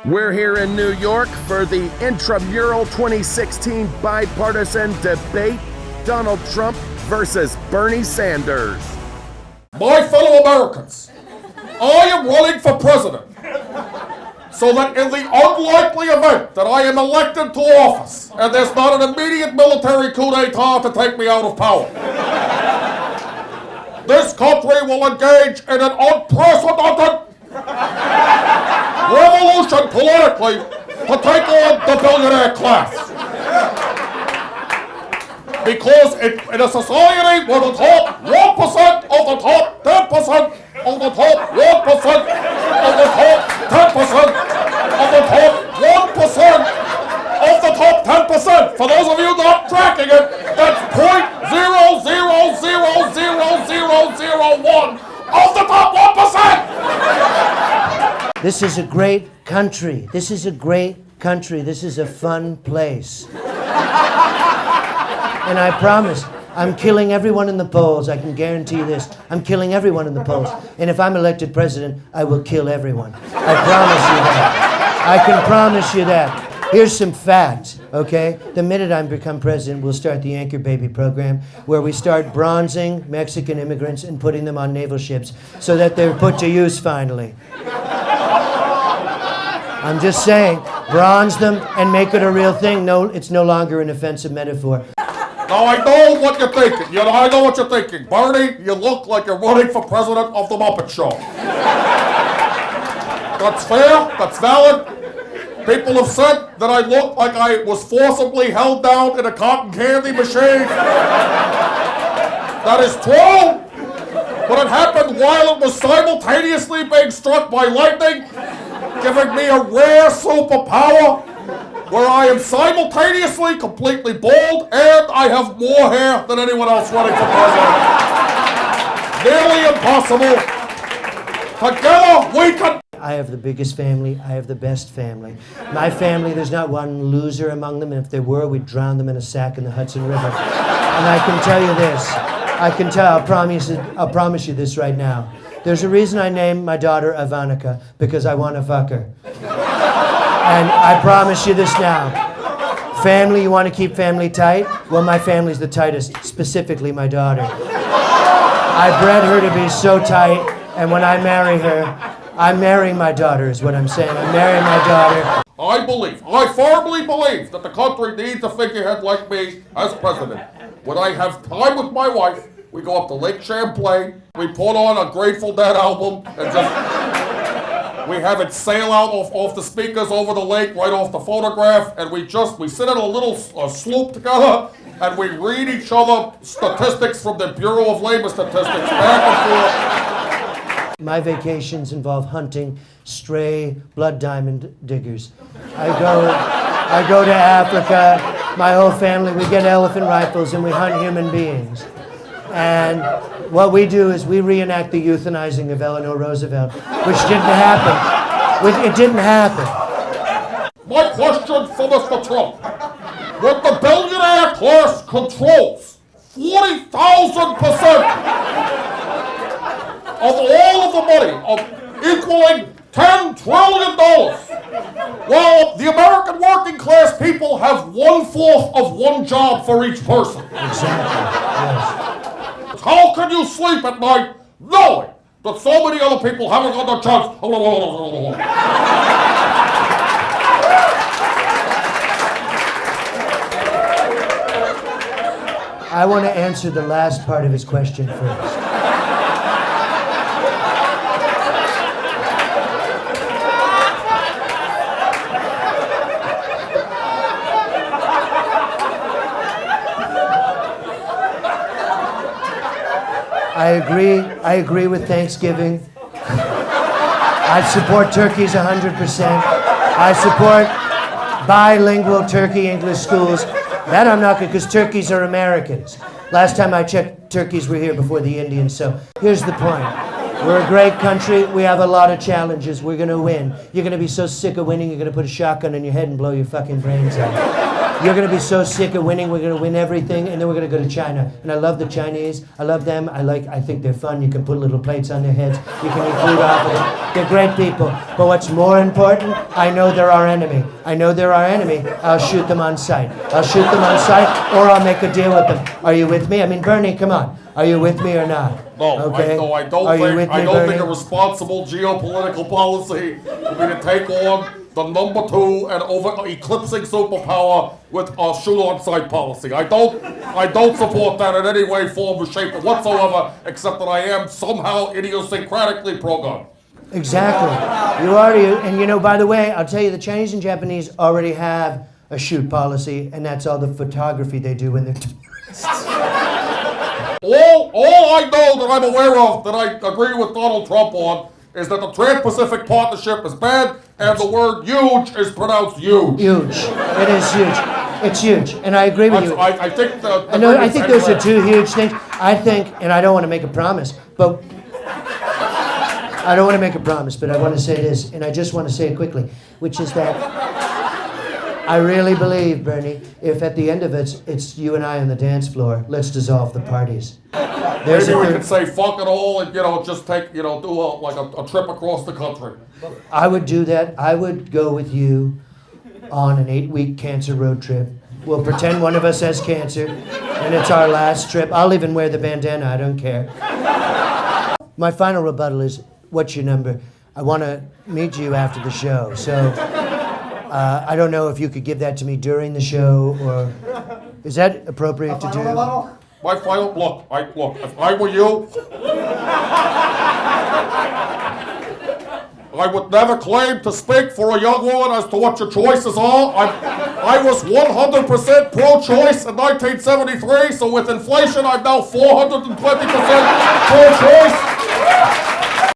We're here in New York for the intramural 2016 bipartisan debate, Donald Trump versus Bernie Sanders. My fellow Americans, I am running for president so that in the unlikely event that I am elected to office and there's not an immediate military coup d'etat to take me out of power, this country will engage in an unprecedented revolution politically to take on the billionaire class. Because in a society where the top 1% of the top 10% of the top 1% of the top 10% of the top 1% of the top 10%, for those of you not tracking it, that's 0.00000001 of the top 1%! This is a great country. This is a great country. This is a fun place. And I promise, I'm killing everyone in the polls. I can guarantee you this. I'm killing everyone in the polls. And if I'm elected president, I will kill everyone. I promise you that. I can promise you that. Here's some facts, okay? The minute I become president, we'll start the Anchor Baby program, where we start bronzing Mexican immigrants and putting them on naval ships so that they're put to use finally. I'm just saying, bronze them and make it a real thing. No, it's no longer an offensive metaphor. Now I know what you're thinking. I know what you're thinking. Bernie, you look like you're running for president of the Muppet Show. That's fair. That's valid. People have said that I look like I was forcibly held down in a cotton candy machine. That is true. But it happened while it was simultaneously being struck by lightning, giving me a rare superpower where I am simultaneously completely bald and I have more hair than anyone else running for president. Nearly impossible. Together we can... I have the biggest family. I have the best family. My family, there's not one loser among them, and if there were, we'd drown them in a sack in the Hudson River. And I can tell you this. I'll promise you this right now. There's a reason I named my daughter Ivanka, because I want to fuck her. And I promise you this now. Family, you want to keep family tight? Well, my family's the tightest, specifically my daughter. I bred her to be so tight, and when I marry her, I'm marrying my daughter is what I'm saying. I'm marrying my daughter. I firmly believe that the country needs a figurehead like me as president. When I have time with my wife, we go up to Lake Champlain, we put on a Grateful Dead album, and we have it sail out off the speakers over the lake, right off the photograph, and we sit in a little sloop together, and we read each other statistics from the Bureau of Labor Statistics back and forth. My vacations involve hunting stray blood diamond diggers. I go to Africa, my whole family, we get elephant rifles and we hunt human beings. And what we do is we reenact the euthanizing of Eleanor Roosevelt, which didn't happen. It didn't happen. My question for Mr. Trump. When the billionaire class controls 40,000% of all of the money, equaling $10 trillion, while the American working class people have 1/4 of one job for each person. Exactly, yes. How can you sleep at night knowing that so many other people haven't got the chance? I want to answer the last part of his question first. I agree with Thanksgiving. I support turkeys 100%. I support bilingual Turkey-English schools. That I'm not good, because turkeys are Americans. Last time I checked, turkeys were here before the Indians, so here's the point. We're a great country. We have a lot of challenges. We're going to win. You're going to be so sick of winning, you're going to put a shotgun in your head and blow your fucking brains out. You're going to be so sick of winning. We're going to win everything, and then we're going to go to China. And I love the Chinese. I love them. I think they're fun. You can put little plates on their heads. You can eat food off of them. They're great people. But what's more important, I know they're our enemy. I know they're our enemy. I'll shoot them on sight. I'll shoot them on sight, or I'll make a deal with them. Are you with me? I mean, Bernie, come on. Are you with me or not? No, Okay. I don't think a responsible geopolitical policy would be to take on the number 2 and over eclipsing superpower with a shoot-on-sight policy. I don't support that in any way, form, or shape whatsoever, except that I am somehow idiosyncratically pro-gun. Exactly. You already, and you know, by the way, I'll tell you, the Chinese and Japanese already have a shoot policy, and that's all the photography they do when they're tourists. All I know that I'm aware of that I agree with Donald Trump on is that the Trans-Pacific Partnership is bad and the word huge is pronounced huge. Huge. It is huge. It's huge. And I agree with you. I think I think those are two huge things. I think, and I don't want to make a promise, but I don't want to make a promise, but I want to say this, and I just want to say it quickly, which is that I really believe, Bernie, if at the end of it, it's you and I on the dance floor, let's dissolve the parties. Maybe we could say fuck it all and, just take, do a trip across the country. I would do that. I would go with you on an 8-week cancer road trip. We'll pretend one of us has cancer, and it's our last trip. I'll even wear the bandana, I don't care. My final rebuttal is, what's your number? I want to meet you after the show, so I don't know if you could give that to me during the show, or is that appropriate to do? My final look. If I were you, I would never claim to speak for a young woman as to what your choices are. I was 100% pro-choice in 1973, so with inflation, I'm now 420% pro-choice.